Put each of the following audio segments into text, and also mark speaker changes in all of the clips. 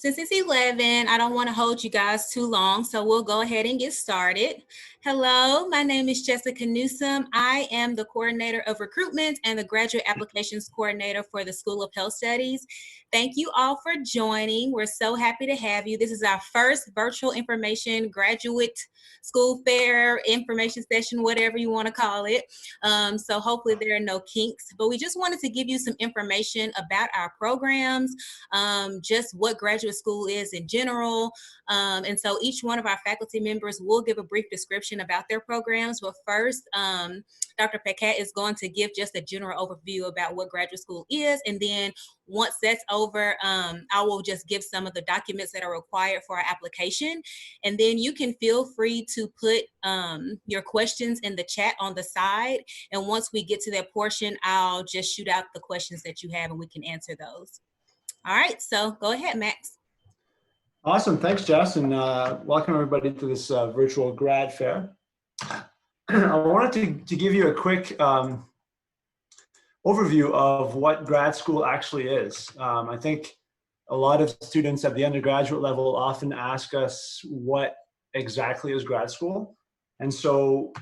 Speaker 1: Since it's 11, I don't want to hold you guys too long, so we'll go ahead and get started. Hello, my name is Jessica Newsom. I am the coordinator of recruitment and the graduate applications coordinator for the School of Health Studies. Thank you all for joining. We're so happy to have you. This is our first virtual information graduate school fair information session, whatever you want to call it. So hopefully there are no kinks, but we just wanted to give you some information about our programs, just what graduate school is in general. And so each one of our faculty members will give a brief description about their programs. But first, Dr. Paquette is going to give just a general overview about what graduate school is. And then once that's over, I will just give some of the documents that are required for our application. And then you can feel free to put your questions in the chat on the side. And once we get to that portion, I'll just shoot out the questions that you have and we can answer those. All right, so go ahead, Max.
Speaker 2: Awesome, thanks, Jess, and welcome everybody to this virtual grad fair. I wanted to give you a quick overview of what grad school actually is. I think a lot of students at the undergraduate level often ask us what exactly is grad school. And so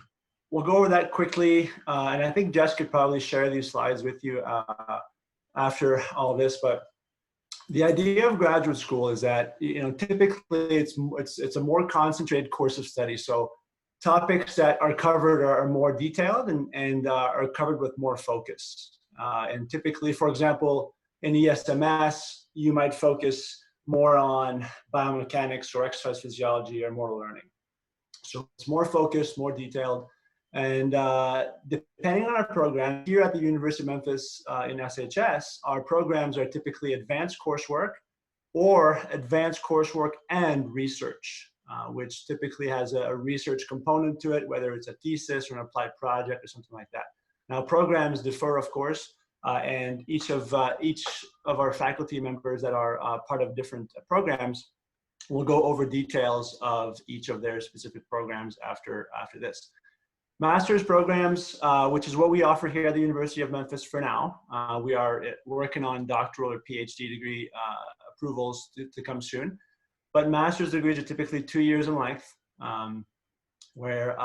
Speaker 2: we'll go over that quickly. And I think Jess could probably share these slides with you after all this. But the idea of graduate school is that, typically it's a more concentrated course of study. So topics that are covered are more detailed and are covered with more focus. And typically, for example, in ESMS, you might focus more on biomechanics or exercise physiology or motor learning. So it's more focused, more detailed. And depending on our program, here at the University of Memphis in SHS, our programs are typically advanced coursework or advanced coursework and research, which typically has a research component to it, whether it's a thesis or an applied project or something like that. Now, programs differ, of course, and each of our faculty members that are part of different programs will go over details of each of their specific programs after this. Master's programs, which is what we offer here at the University of Memphis for now. We are working on doctoral or PhD degree approvals to come soon. But master's degrees are typically 2 years in length, where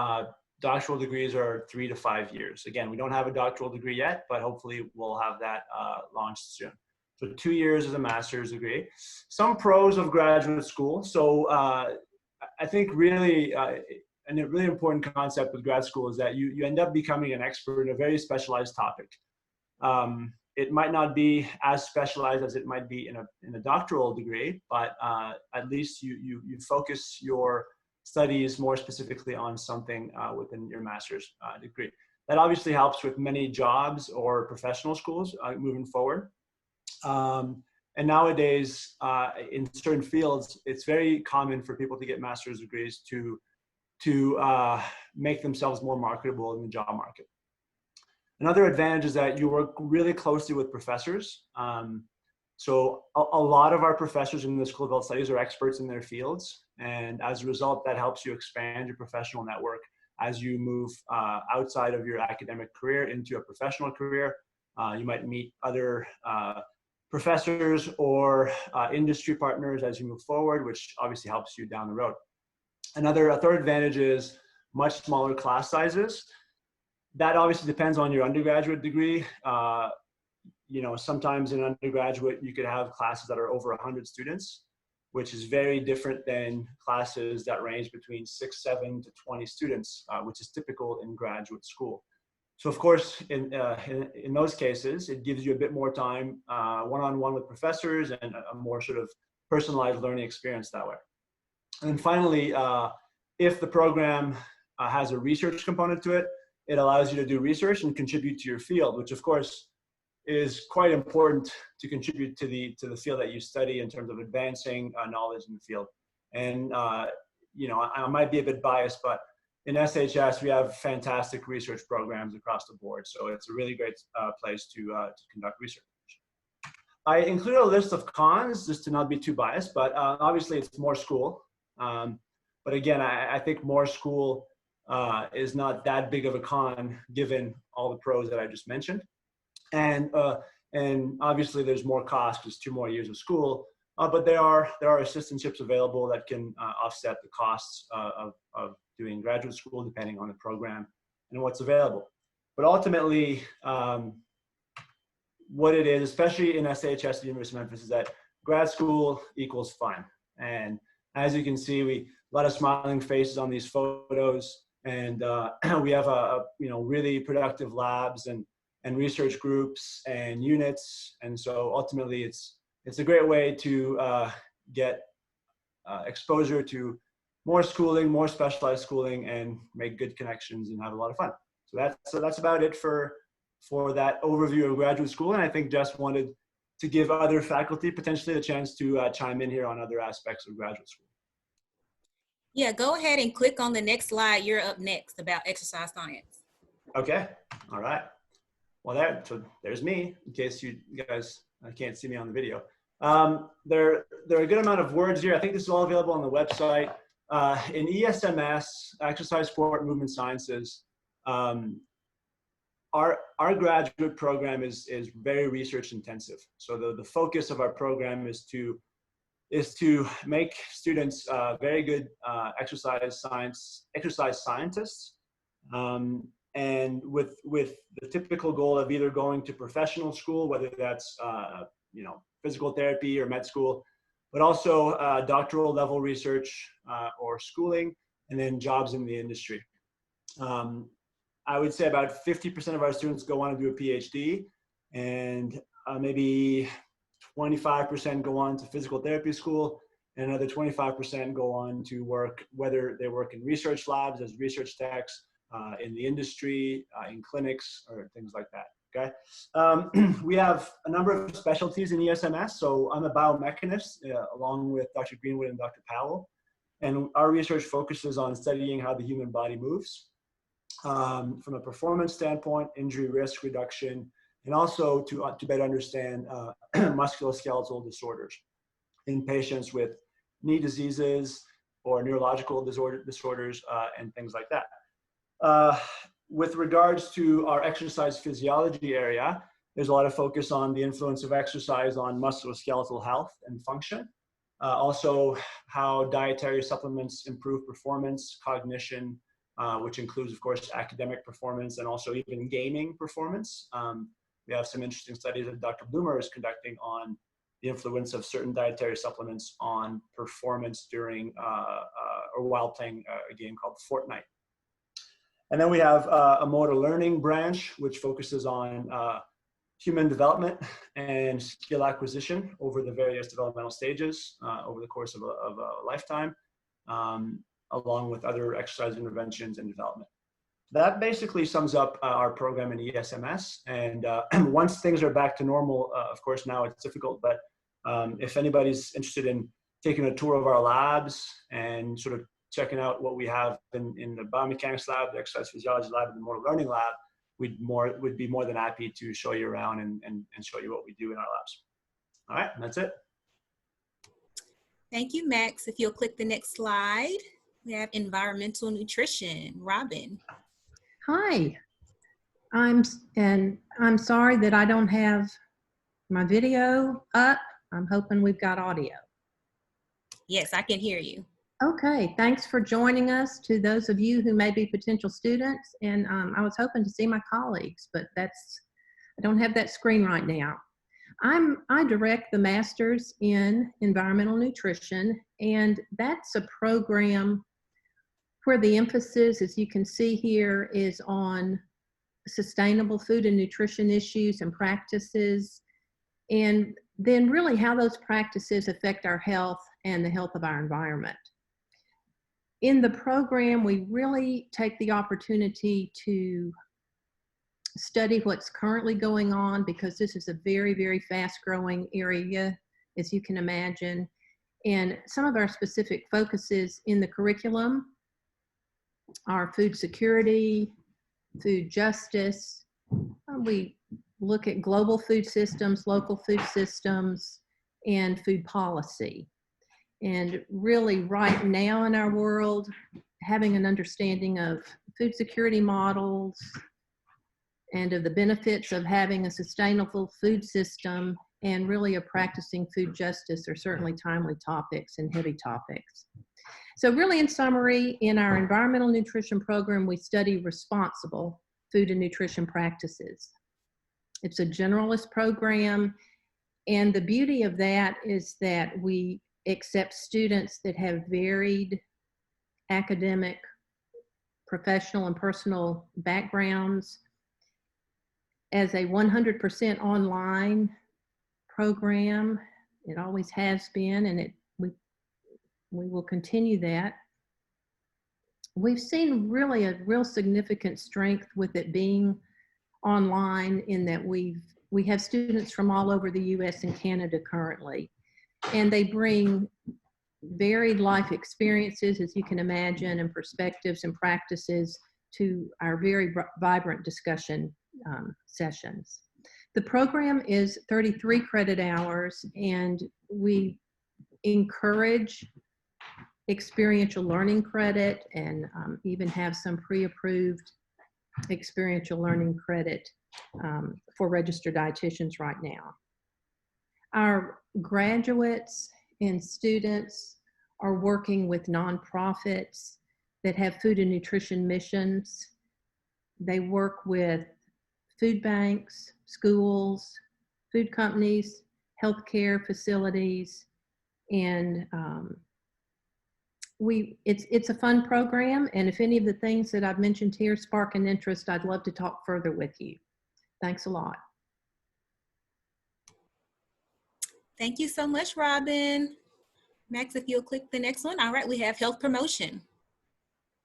Speaker 2: doctoral degrees are 3 to 5 years. Again, we don't have a doctoral degree yet, but hopefully we'll have that launched soon. So 2 years is a master's degree. Some pros of graduate school. So I think really, and a really important concept with grad school is that you end up becoming an expert in a very specialized topic. It might not be as specialized as it might be in a doctoral degree, but at least you focus your studies more specifically on something within your master's degree. That obviously helps with many jobs or professional schools moving forward. And nowadays, in certain fields, it's very common for people to get master's degrees to make themselves more marketable in the job market. Another advantage is that you work really closely with professors. So a lot of our professors in the School of Health Studies are experts in their fields. And as a result, that helps you expand your professional network as you move outside of your academic career into a professional career. You might meet other professors or industry partners as you move forward, which obviously helps you down the road. A third advantage is much smaller class sizes. That obviously depends on your undergraduate degree. Sometimes in undergraduate, you could have classes that are over 100 students, which is very different than classes that range between 6, 7 to 20 students, which is typical in graduate school. So of course, in those cases, it gives you a bit more time one-on-one with professors and a more sort of personalized learning experience that way. And then finally, if the program has a research component to it, it allows you to do research and contribute to your field, which of course is quite important to contribute to the field that you study in terms of advancing knowledge in the field. And I might be a bit biased, but in SHS we have fantastic research programs across the board, so it's a really great place to conduct research. I included a list of cons just to not be too biased, but obviously it's more school. But again, I think more school is not that big of a con given all the pros that I just mentioned. And obviously there's more cost because 2 more years of school. but there are assistantships available that can offset the costs of doing graduate school depending on the program and what's available. But ultimately, what it is, especially in SHS at the University of Memphis, is that grad school equals fun. And as you can see, a lot of smiling faces on these photos, and we have really productive labs and research groups and units. And so ultimately, it's a great way to get exposure to more schooling, more specialized schooling, and make good connections and have a lot of fun. So that's about it for that overview of graduate school. And I think Jess wanted to give other faculty potentially a chance to chime in here on other aspects of graduate school.
Speaker 1: Yeah, go ahead and click on the next slide. You're up next about exercise science.
Speaker 2: Okay, all right. Well, there's me, in case you guys can't see me on the video. There are a good amount of words here. I think this is all available on the website. In ESMS, Exercise, Sport, Movement Sciences, our graduate program is very research intensive. So the focus of our program is to make students very good exercise scientists, and with the typical goal of either going to professional school, whether that's physical therapy or med school, but also doctoral level research or schooling, and then jobs in the industry. I would say about 50% of our students go on to do a PhD, and maybe 25% go on to physical therapy school, and another 25% go on to work, whether they work in research labs as research techs, in the industry, in clinics, or things like that. Okay. We have a number of specialties in ESMS. So I'm a biomechanist along with Dr. Greenwood and Dr. Powell. And our research focuses on studying how the human body moves from a performance standpoint, injury risk reduction, and also to better understand musculoskeletal disorders in patients with knee diseases or neurological disorders and things like that. With regards to our exercise physiology area, there's a lot of focus on the influence of exercise on musculoskeletal health and function. Also, how dietary supplements improve performance, cognition, which includes, of course, academic performance and also even gaming performance. We have some interesting studies that Dr. Bloomer is conducting on the influence of certain dietary supplements on performance during or while playing a game called Fortnite. And then we have a motor learning branch, which focuses on human development and skill acquisition over the various developmental stages over the course of a lifetime, along with other exercise interventions and development. That basically sums up our program in ESMS. And once things are back to normal, of course, now it's difficult, but if anybody's interested in taking a tour of our labs and sort of checking out what we have in the biomechanics lab, the exercise physiology lab, and the motor learning lab, we'd be more than happy to show you around and show you what we do in our labs. All right, that's it.
Speaker 1: Thank you, Max. If you'll click the next slide, we have environmental nutrition. Robin.
Speaker 3: Hi, I'm sorry that I don't have my video up. I'm hoping we've got audio.
Speaker 1: Yes, I can hear you.
Speaker 3: Okay, thanks for joining us, to those of you who may be potential students. And I was hoping to see my colleagues, but I don't have that screen right now. I direct the Master's in Environmental Nutrition, and that's a program where the emphasis, as you can see here, is on sustainable food and nutrition issues and practices, and then really how those practices affect our health and the health of our environment. In the program, we really take the opportunity to study what's currently going on, because this is a very, very fast-growing area, as you can imagine. And some of our specific focuses in the curriculum are food security, food justice. We look at global food systems, local food systems, and food policy. And really right now in our world, having an understanding of food security models and of the benefits of having a sustainable food system and really of practicing food justice are certainly timely topics and heavy topics. So really, in summary, in our environmental nutrition program, we study responsible food and nutrition practices. It's a generalist program, and the beauty of that is that we accept students that have varied academic, professional, and personal backgrounds. As a 100% online program, it always has been, and we will continue that. We've seen really a real significant strength with it being online in that we have students from all over the US and Canada currently, and they bring varied life experiences, as you can imagine, and perspectives and practices to our very vibrant discussion sessions. The program is 33 credit hours, and we encourage experiential learning credit and even have some pre-approved experiential learning credit for registered dietitians right now. Our graduates and students are working with nonprofits that have food and nutrition missions. They work with food banks, schools, food companies, healthcare facilities, and it's a fun program, and if any of the things that I've mentioned here spark an interest, I'd love to talk further with you. Thanks a lot.
Speaker 1: Thank you so much, Robin. Max, if you'll click the next one. All right, we have health promotion.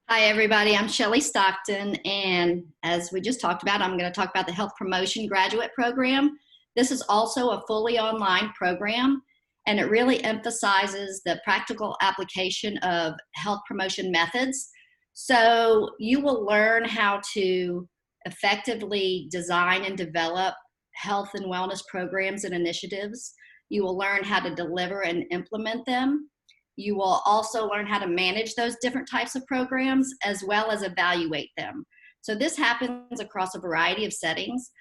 Speaker 4: Hi, everybody. I'm Shelley Stockton, and as we just talked about, I'm going to talk about the Health Promotion Graduate Program. This is also a fully online program, and it really emphasizes the practical application of health promotion methods. So you will learn how to effectively design and develop health and wellness programs and initiatives. You will learn how to deliver and implement them. You will also learn how to manage those different types of programs as well as evaluate them. So this happens across a variety of settings.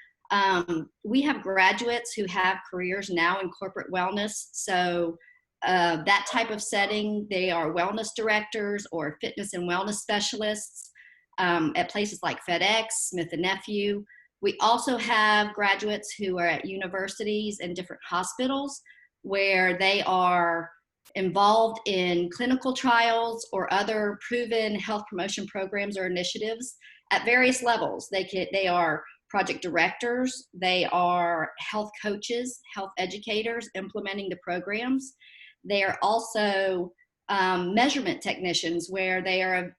Speaker 4: We have graduates who have careers now in corporate wellness. So that type of setting, they are wellness directors or fitness and wellness specialists at places like FedEx, Smith & Nephew. We also have graduates who are at universities and different hospitals where they are involved in clinical trials or other proven health promotion programs or initiatives at various levels. They are project directors, they are health coaches, health educators implementing the programs. They are also measurement technicians where they are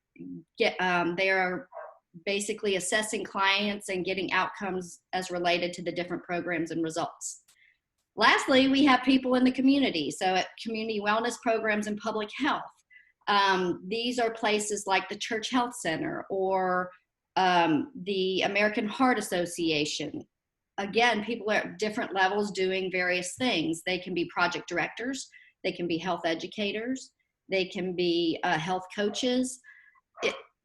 Speaker 4: basically assessing clients and getting outcomes as related to the different programs and results. Lastly, we have people in the community. So at community wellness programs and public health, these are places like the Church Health Center or the American Heart Association. Again, people are at different levels doing various things. They can be project directors, they can be health educators, they can be health coaches.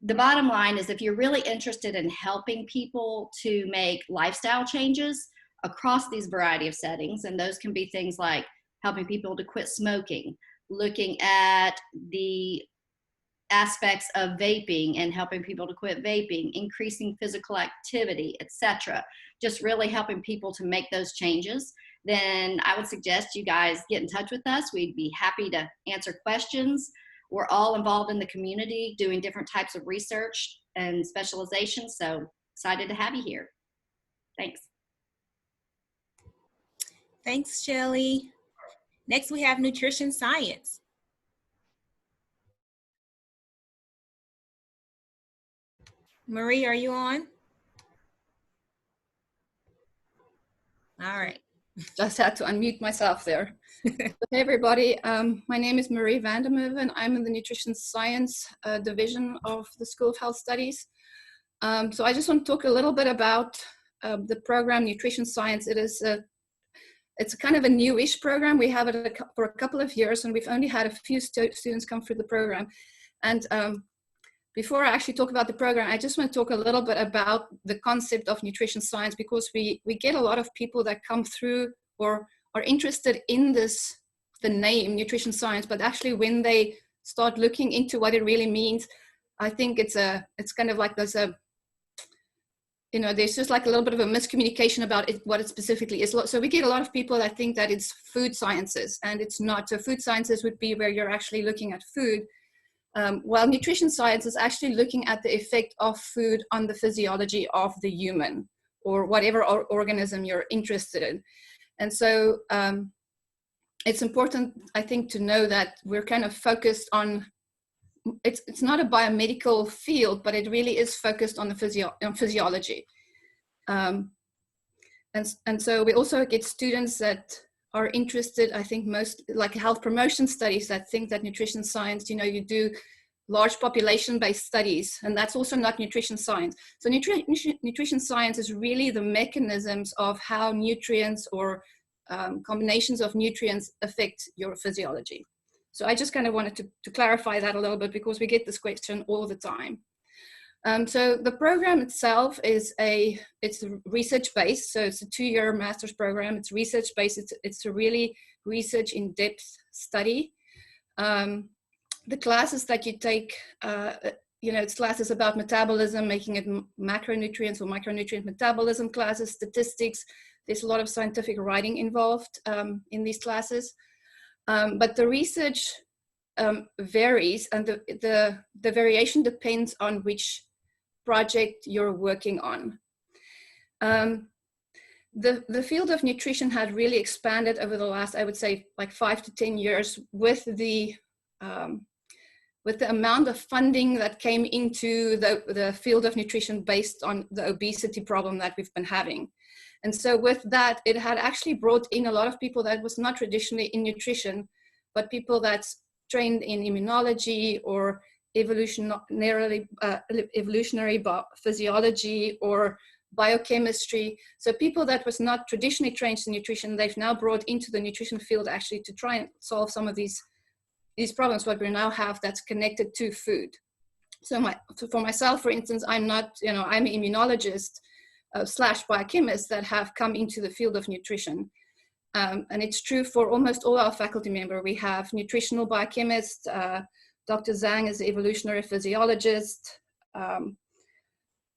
Speaker 4: The bottom line is if you're really interested in helping people to make lifestyle changes across these variety of settings, and those can be things like helping people to quit smoking, looking at the aspects of vaping and helping people to quit vaping, increasing physical activity, etc. Just really helping people to make those changes, then I would suggest you guys get in touch with us. We'd be happy to answer questions. We're all involved in the community doing different types of research and specialization, so excited to have you here. Thanks.
Speaker 1: Thanks, Shelley. Next, we have nutrition science. Marie, are you on? All right.
Speaker 5: Just had to unmute myself there. Hey everybody, my name is Marie Vandermeven. I'm in the nutrition science division of the School of Health Studies. So I just want to talk a little bit about the program Nutrition Science. It's kind of a newish program. We have it for a couple of years, and we've only had a few students come through the program. And before I actually talk about the program, I just want to talk a little bit about the concept of nutrition science, because we get a lot of people that come through or are interested in the name nutrition science, but actually when they start looking into what it really means, I think it's kind of like there's just like a little bit of a miscommunication about what it specifically is. So we get a lot of people that think that it's food sciences, and it's not. So food sciences would be where you're actually looking at food, while nutrition science is actually looking at the effect of food on the physiology of the human or whatever organism you're interested in. And so it's important, I think, to know that we're kind of focused on, it's not a biomedical field, but it really is focused on the physiology. And so we also get students that are interested, I think most like health promotion studies, that think that nutrition science, you do large population-based studies, and that's also not nutrition science. So nutrition science is really the mechanisms of how nutrients or combinations of nutrients affect your physiology. So I just kind of wanted to clarify that a little bit, because we get this question all the time. So the program itself it's research-based. So it's a 2-year master's program. It's research-based. It's a really research in-depth study. The classes that you take, it's classes about metabolism, making it macronutrients or micronutrient metabolism classes, statistics. There's a lot of scientific writing involved in these classes. But the research varies, and the variation depends on which project you're working on. The field of nutrition had really expanded over the last, I would say, like 5 to 10 years with the amount of funding that came into the field of nutrition based on the obesity problem that we've been having. And so with that, it had actually brought in a lot of people that was not traditionally in nutrition, but people that's trained in immunology or evolutionary physiology or biochemistry. So people that was not traditionally trained in nutrition, they've now brought into the nutrition field actually to try and solve some of these problems what we now have that's connected to food. So for myself, for instance, I'm not, I'm an immunologist / biochemist that have come into the field of nutrition. And it's true for almost all our faculty members. We have nutritional biochemists. Dr. Zhang is an evolutionary physiologist.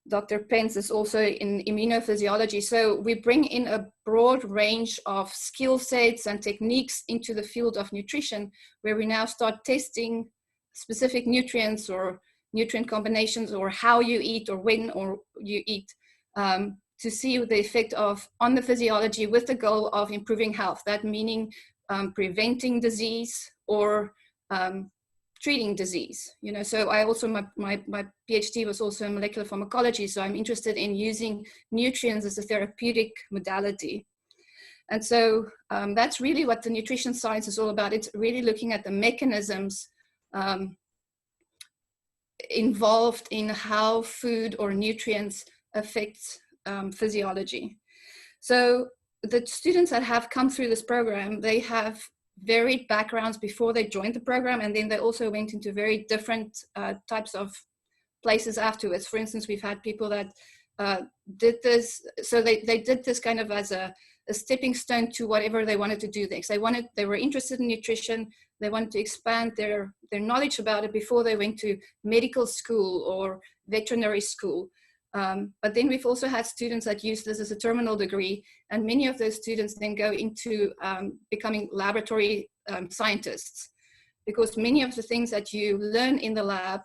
Speaker 5: Dr. Pence is also in immunophysiology. So we bring in a broad range of skill sets and techniques into the field of nutrition, where we now start testing specific nutrients or nutrient combinations, or how you eat or when you eat, to see the effect on the physiology with the goal of improving health. That meaning preventing disease or treating disease. So I also, my PhD was also in molecular pharmacology. So I'm interested in using nutrients as a therapeutic modality. And so that's really what the nutrition science is all about. It's really looking at the mechanisms involved in how food or nutrients affect physiology. So the students that have come through this program, they have varied backgrounds before they joined the program, and then they also went into very different types of places afterwards. For instance, we've had people that did this, so they did this kind of as a stepping stone to whatever they wanted to do next. They were interested in nutrition, they wanted to expand their knowledge about it before they went to medical school or veterinary school. But then we've also had students that use this as a terminal degree, and many of those students then go into becoming laboratory scientists, because many of the things that you learn in the lab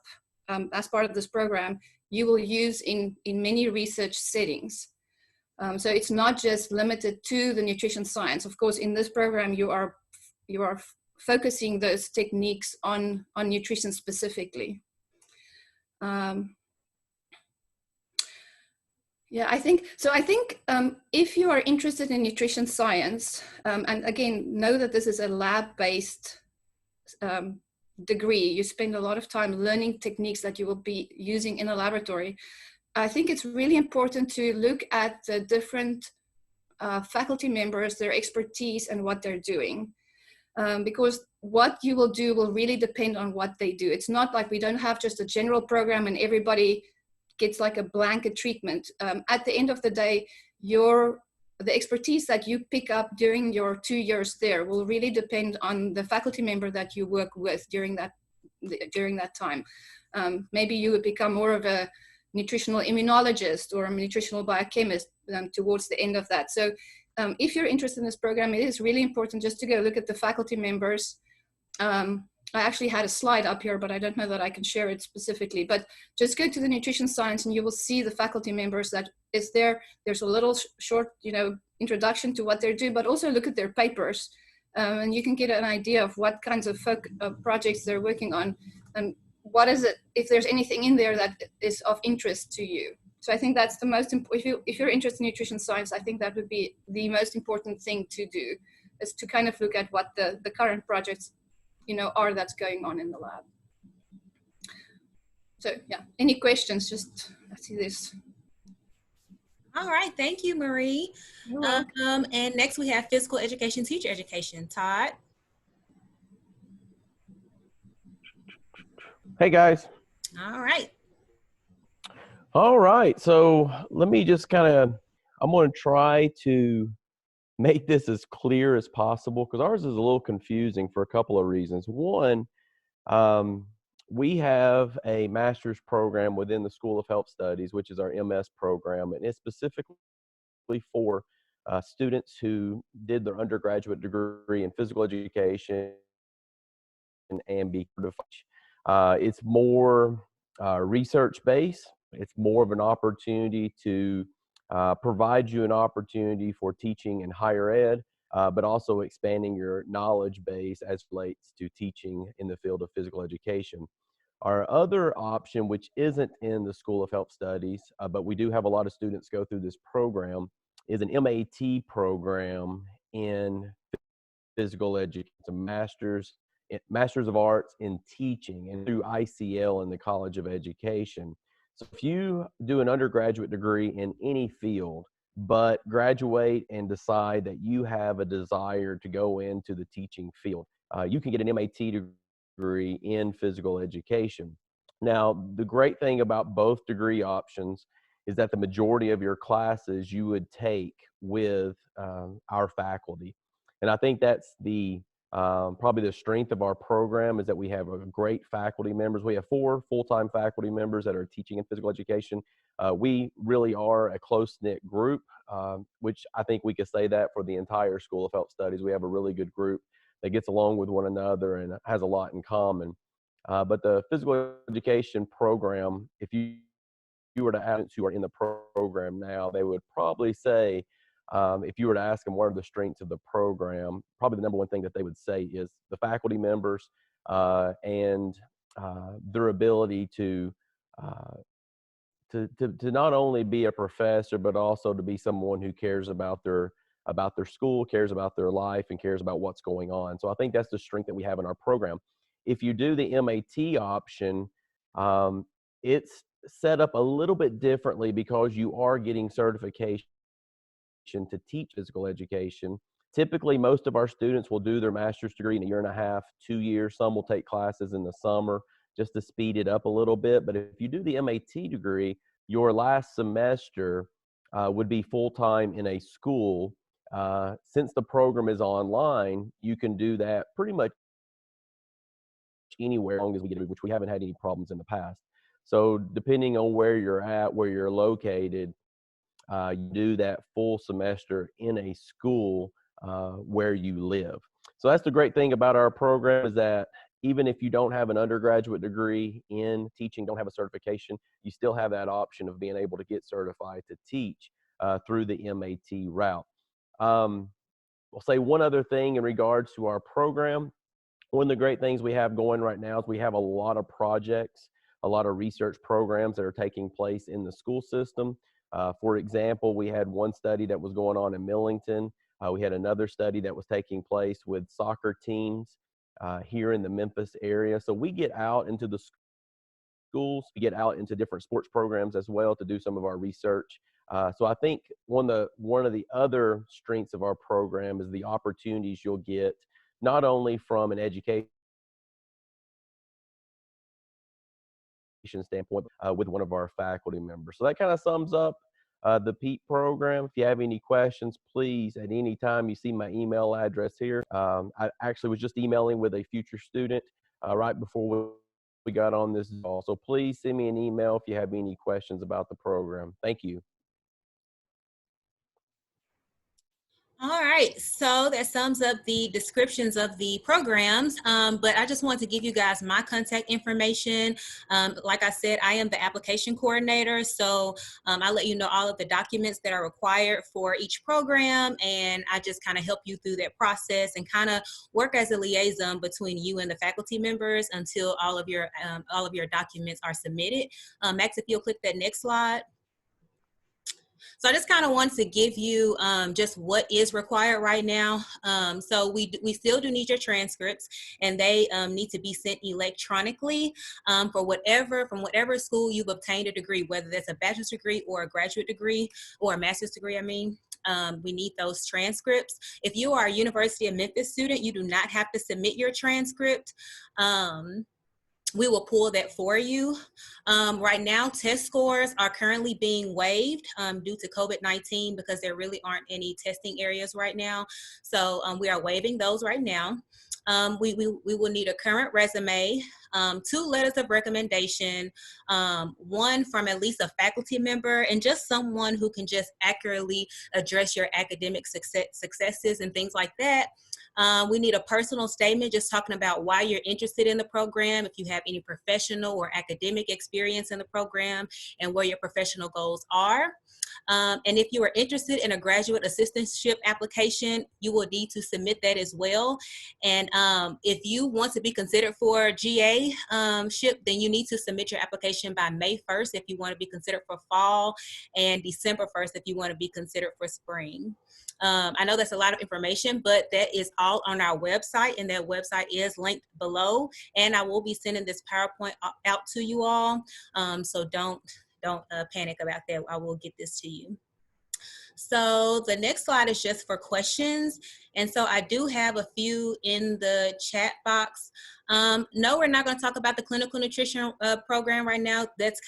Speaker 5: as part of this program, you will use in many research settings. So it's not just limited to the nutrition science. Of course, in this program, you are focusing those techniques on nutrition specifically. Yeah, I think if you are interested in nutrition science, and again, know that this is a lab-based degree, you spend a lot of time learning techniques that you will be using in a laboratory. I think it's really important to look at the different faculty members, their expertise, and what they're doing. Because what you will do will really depend on what they do. It's not like we don't have just a general program and everybody gets like a blanket treatment. At the end of the day, your the expertise that you pick up during your 2 years there will really depend on the faculty member that you work with during that time. Maybe you would become more of a nutritional immunologist or a nutritional biochemist towards the end of that. So if you're interested in this program, it is really important just to go look at the faculty members. I actually had a slide up here, but I don't know that I can share it specifically. But just go to the nutrition science and you will see the faculty members that is there. There's a little short, introduction to what they do, but also look at their papers. And you can get an idea of what kinds of projects they're working on. And what is it, if there's anything in there that is of interest to you. So I think that's the most important, if you're interested in nutrition science, I think that would be the most important thing to do, is to kind of look at what the current projects are that's going on in the lab. So yeah, any questions? Just let's see this.
Speaker 1: All right, thank you, Marie. And next we have physical education, teacher education. Todd.
Speaker 6: Hey guys.
Speaker 1: All right.
Speaker 6: All right. So let me just I'm going to try to make this as clear as possible because ours is a little confusing for a couple of reasons. One, we have a master's program within the School of Health Studies, which is our MS program, and it's specifically for students who did their undergraduate degree in physical education and be certified. It's more research-based. It's more of an opportunity to provide you an opportunity for teaching in higher ed, but also expanding your knowledge base as relates to teaching in the field of physical education. Our other option, which isn't in the School of Health Studies, but we do have a lot of students go through this program, is an MAT program in physical education. It's a Master's of Arts in Teaching, and through ICL in the College of Education. So if you do an undergraduate degree in any field, but graduate and decide that you have a desire to go into the teaching field, you can get an MAT degree in physical education. Now, the great thing about both degree options is that the majority of your classes you would take with our faculty. And I think that's probably the strength of our program, is that we have great faculty members. We have 4 full-time faculty members that are teaching in physical education. We really are a close-knit group, which I think we could say that for the entire School of Health Studies. We have a really good group that gets along with one another and has a lot in common. But the physical education program, if you were to ask who are in the program now, they would probably say, if you were to ask them what are the strengths of the program, probably the number one thing that they would say is the faculty members and their ability to not only be a professor, but also to be someone who cares about their school, cares about their life, and cares about what's going on. So I think that's the strength that we have in our program. If you do the MAT option, it's set up a little bit differently because you are getting certification to teach physical education. Typically, most of our students will do their master's degree in 1.5 years, 2 years. Some will take classes in the summer just to speed it up a little bit. But if you do the MAT degree, your last semester would be full-time in a school. Since the program is online, you can do that pretty much anywhere as long as we get it, which we haven't had any problems in the past. So depending on where you're at, where you're located, you do that full semester in a school where you live. So that's the great thing about our program, is that even if you don't have an undergraduate degree in teaching, don't have a certification, you still have that option of being able to get certified to teach through the MAT route. I'll say one other thing in regards to our program. One of the great things we have going right now is we have a lot of projects, a lot of research programs that are taking place in the school system. For example, we had one study that was going on in Millington. We had another study that was taking place with soccer teams here in the Memphis area. So we get out into the schools, we get out into different sports programs as well to do some of our research. So I think one of the other strengths of our program is the opportunities you'll get, not only from an education standpoint with one of our faculty members. So that kind of sums up the PEAT program. If you have any questions, please, at any time, you see my email address here. I actually was just emailing with a future student right before we got on this call. So please send me an email if you have any questions about the program. Thank you.
Speaker 1: All right, so that sums up the descriptions of the programs, but I just want to give you guys my contact information. Like I said, I am the application coordinator, so I let you know all of the documents that are required for each program, and I just kind of help you through that process and kind of work as a liaison between you and the faculty members until all of your documents are submitted. Max, if you'll click that next slide. So I just kind of wanted to give you just what is required right now. So we still do need your transcripts, and they need to be sent electronically from whatever school you've obtained a degree, whether that's a bachelor's degree or a graduate degree or a master's degree, I mean. We need those transcripts. If you are a University of Memphis student, you do not have to submit your transcript. We will pull that for you. Right now, test scores are currently being waived due to COVID-19 because there really aren't any testing areas right now. So we are waiving those right now. We will need a current resume, 2 letters of recommendation, 1 from at least a faculty member, and just someone who can just accurately address your academic successes and things like that. We need a personal statement just talking about why you're interested in the program, if you have any professional or academic experience in the program, and where your professional goals are. And if you are interested in a graduate assistantship application, you will need to submit that as well. And if you want to be considered for GA ship, then you need to submit your application by May 1st if you want to be considered for fall, and December 1st if you want to be considered for spring. I know that's a lot of information, but that is all on our website, and that website is linked below. And I will be sending this PowerPoint out to you all, so don't panic about that. I will get this to you. So the next slide is just for questions. And so I do have a few in the chat box. No, we're not going to talk about the clinical nutrition program right now. That's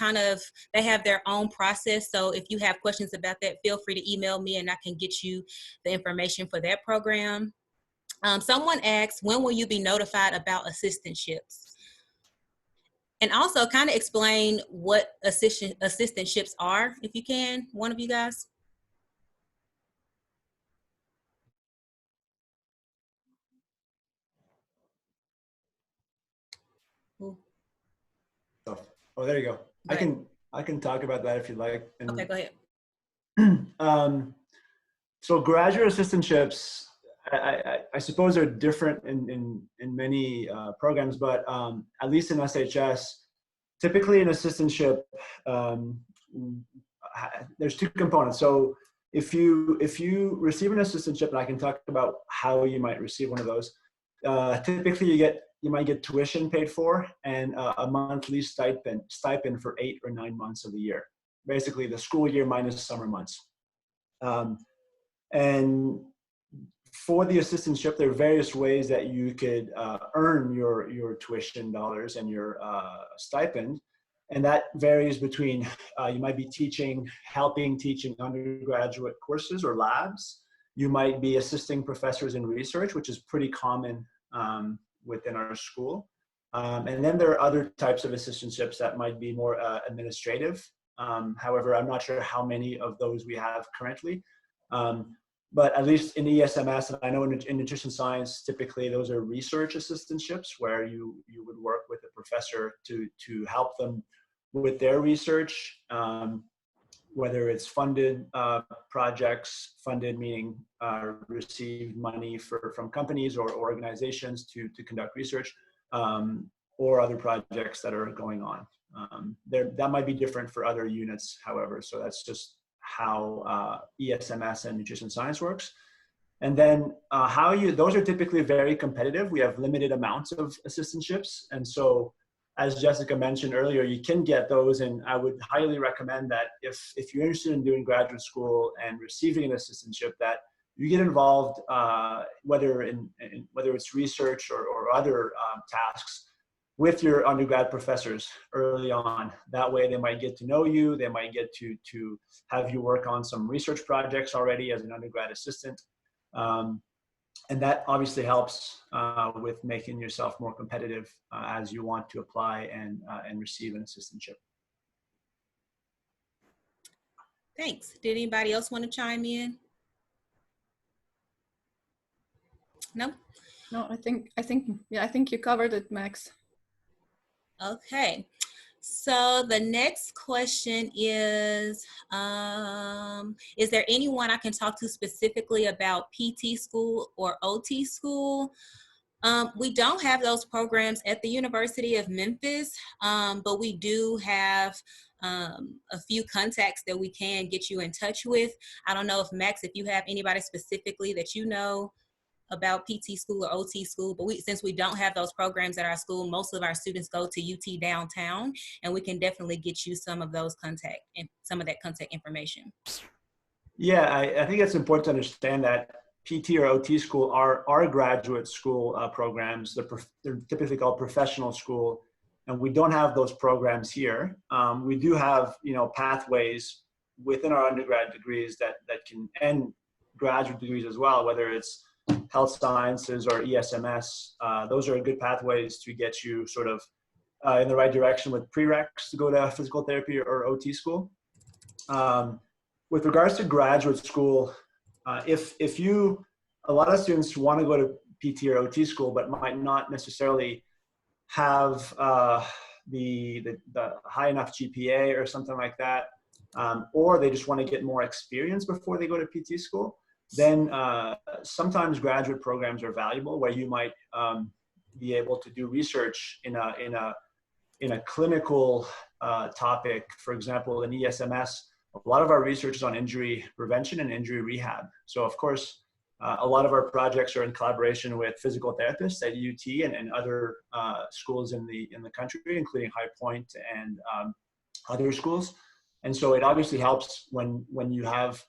Speaker 1: they have their own process. So if you have questions about that, feel free to email me and I can get you the information for that program. Someone asked, when will you be notified about assistantships? And also kind of explain what assistantships are, if you can, one of you guys.
Speaker 2: Oh, there you go. I can talk about that if you'd like. And,
Speaker 1: okay, go ahead.
Speaker 2: So graduate assistantships, I suppose are different in many programs, but at least in SHS, typically an assistantship, there's 2 components. So if you receive an assistantship, and I can talk about how you might receive one of those, typically you might get tuition paid for and a monthly stipend for 8 or 9 months of the year, basically the school year minus summer months. And for the assistantship, there are various ways that you could earn your tuition dollars and your stipend. And that varies between, you might be teaching undergraduate courses or labs. You might be assisting professors in research, which is pretty common within our school. And then there are other types of assistantships that might be more administrative. However, I'm not sure how many of those we have currently. But at least in ESMS, and I know in nutrition science, typically those are research assistantships where you would work with a professor to help them with their research, whether it's funded projects, funded meaning received money from companies or organizations to conduct research, or other projects that are going on. That might be different for other units, however, so that's just how ESMS and nutrition science works. And then those are typically very competitive. We have limited amounts of assistantships. And so, as Jessica mentioned earlier, you can get those. And I would highly recommend that if you're interested in doing graduate school and receiving an assistantship, that you get involved, whether it's research or other tasks, with your undergrad professors early on. That way they might get to know you, they might get to have you work on some research projects already as an undergrad assistant. And that obviously helps with making yourself more competitive as you want to apply and receive an assistantship.
Speaker 1: Thanks. Did anybody else want to chime in? No?
Speaker 5: No, I think you covered it, Max.
Speaker 1: Okay. So the next question is there anyone I can talk to specifically about PT school or OT school? We don't have those programs at the University of Memphis, but we do have a few contacts that we can get you in touch with. I don't know if Max, if you have anybody specifically that you know about PT school or OT school, but since we don't have those programs at our school, most of our students go to UT downtown, and we can definitely get you some of those some of that contact information.
Speaker 2: Yeah, I think it's important to understand that PT or OT school are graduate school programs. They're typically called professional school, and we don't have those programs here. We do have, pathways within our undergrad degrees that can end graduate degrees as well, whether it's health sciences or ESMS. Those are good pathways to get you sort of in the right direction with prereqs to go to physical therapy or OT school. With regards to graduate school, a lot of students want to go to PT or OT school, but might not necessarily have the high enough GPA or something like that, or they just want to get more experience before they go to PT school, then sometimes graduate programs are valuable where you might be able to do research in a clinical topic. For example, in ESMS, a lot of our research is on injury prevention and injury rehab. So of course, a lot of our projects are in collaboration with physical therapists at UT and other schools in the country, including High Point and other schools. And so it obviously helps when you have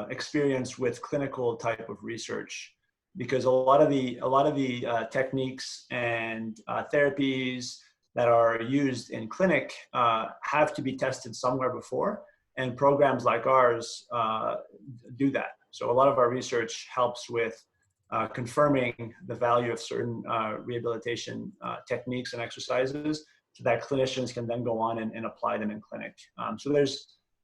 Speaker 2: experience with clinical type of research, because a lot of the techniques and therapies that are used in clinic have to be tested somewhere before, and programs like ours do that. So a lot of our research helps with confirming the value of certain rehabilitation techniques and exercises so that clinicians can then go on and apply them in clinic. So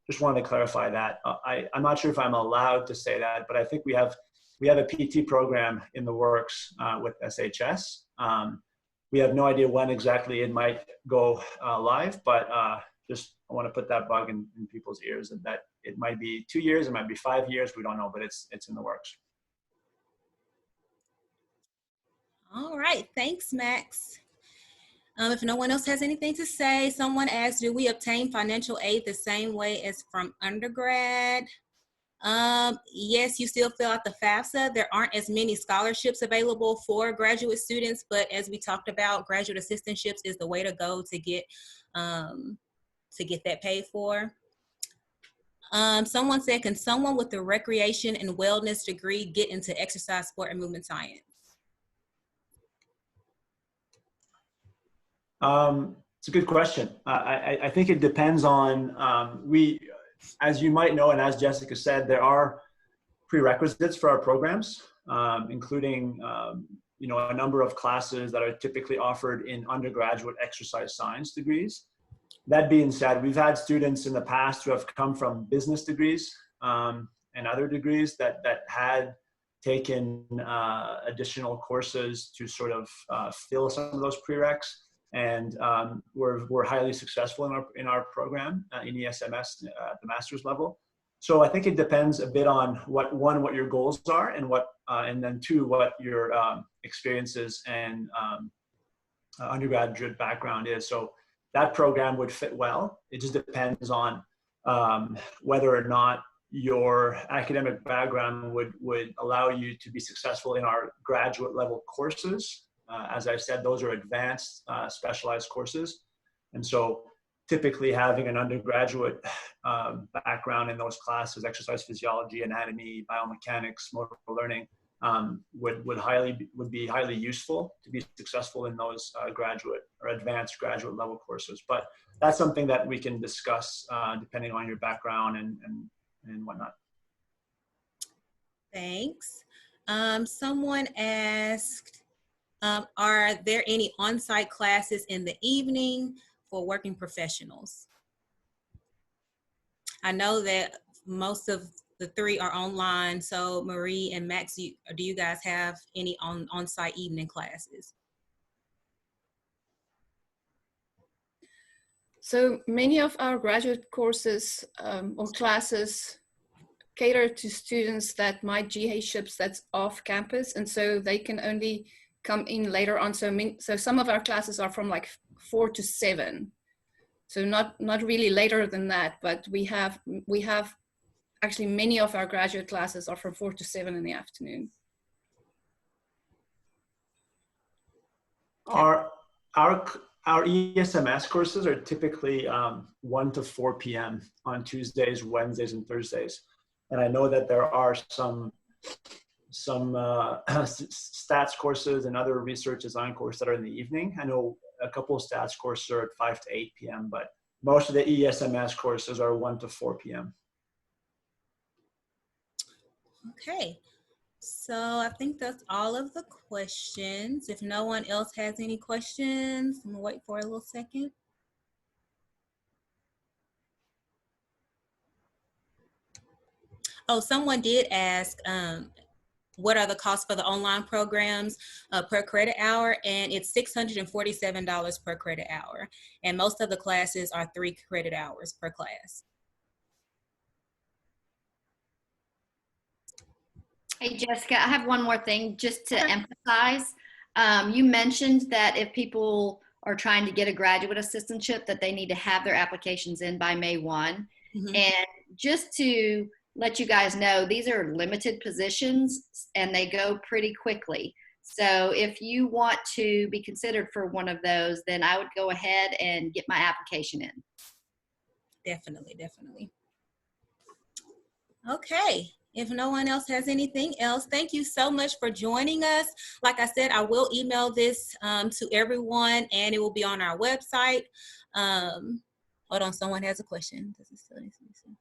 Speaker 2: just wanted to clarify that. I'm not sure if I'm allowed to say that, but I think we have a PT program in the works with SHS. We have no idea when exactly it might go live, but just I want to put that bug in people's ears that it might be 2 years, it might be 5 years, we don't know, but it's in the works.
Speaker 1: All right, thanks, Max. If no one else has anything to say, someone asked, do we obtain financial aid the same way as from undergrad? Yes, you still fill out the FAFSA. There aren't as many scholarships available for graduate students, but as we talked about, graduate assistantships is the way to go to get that paid for. Someone said, can someone with a recreation and wellness degree get into exercise, sport, and movement science?
Speaker 2: It's a good question. I think it depends on, as you might know, and as Jessica said, there are prerequisites for our programs, including a number of classes that are typically offered in undergraduate exercise science degrees. That being said, we've had students in the past who have come from business degrees and other degrees that had taken additional courses to sort of fill some of those prereqs. And we're highly successful in our program in ESMS at the master's level. So I think it depends a bit on what your goals are, and then two, what your experiences and undergraduate background is. So that program would fit well. It just depends on whether or not your academic background would allow you to be successful in our graduate level courses. As I said, those are advanced, specialized courses. And so typically having an undergraduate background in those classes, exercise physiology, anatomy, biomechanics, motor learning, would be highly useful to be successful in those graduate or advanced graduate level courses. But that's something that we can discuss depending on your background and whatnot.
Speaker 1: Thanks. Someone asked, are there any on-site classes in the evening for working professionals? I know that most of the three are online. So Marie and Max, do you guys have any on-site evening classes?
Speaker 5: So many of our graduate courses or classes cater to students that might ships that's off campus, and so they can only come in later on. So some of our classes are from like 4 to 7. So not really later than that, but we have actually many of our graduate classes are from 4 to 7 in the afternoon.
Speaker 2: Our ESMS courses are typically 1 to 4 p.m. on Tuesdays, Wednesdays, and Thursdays. And I know that there are some stats courses and other research design courses that are in the evening. I know a couple of stats courses are at 5 to 8 p.m., but most of the ESMS courses are 1 to 4 p.m.
Speaker 1: Okay, so I think that's all of the questions. If no one else has any questions, I'm gonna wait for a little second. Oh, someone did ask, what are the costs for the online programs per credit hour? And it's $647 per credit hour. And most of the classes are 3 credit hours per class.
Speaker 4: Hey, Jessica, I have one more thing just to emphasize. You mentioned that if people are trying to get a graduate assistantship, that they need to have their applications in by May 1.
Speaker 1: Mm-hmm.
Speaker 4: And just to let you guys know, these are limited positions and they go pretty quickly. So if you want to be considered for one of those, then I would go ahead and get my application in.
Speaker 1: Definitely, definitely. Okay. If no one else has anything else, thank you so much for joining us. Like I said, I will email this to everyone and it will be on our website. Hold on, someone has a question. Does it still need to be sent?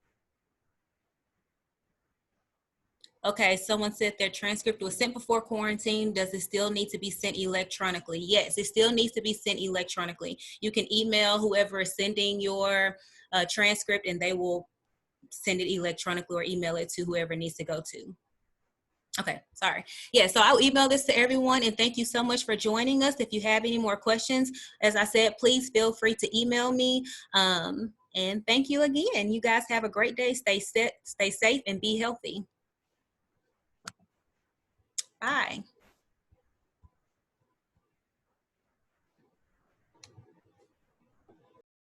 Speaker 1: Okay, someone said their transcript was sent before quarantine. Does it still need to be sent electronically? Yes, it still needs to be sent electronically. You can email whoever is sending your transcript and they will send it electronically or email it to whoever it needs to go to. Okay, sorry. Yeah, so I'll email this to everyone and thank you so much for joining us. If you have any more questions, as I said, please feel free to email me. And thank you again. You guys have a great day. Stay safe and be healthy. Bye.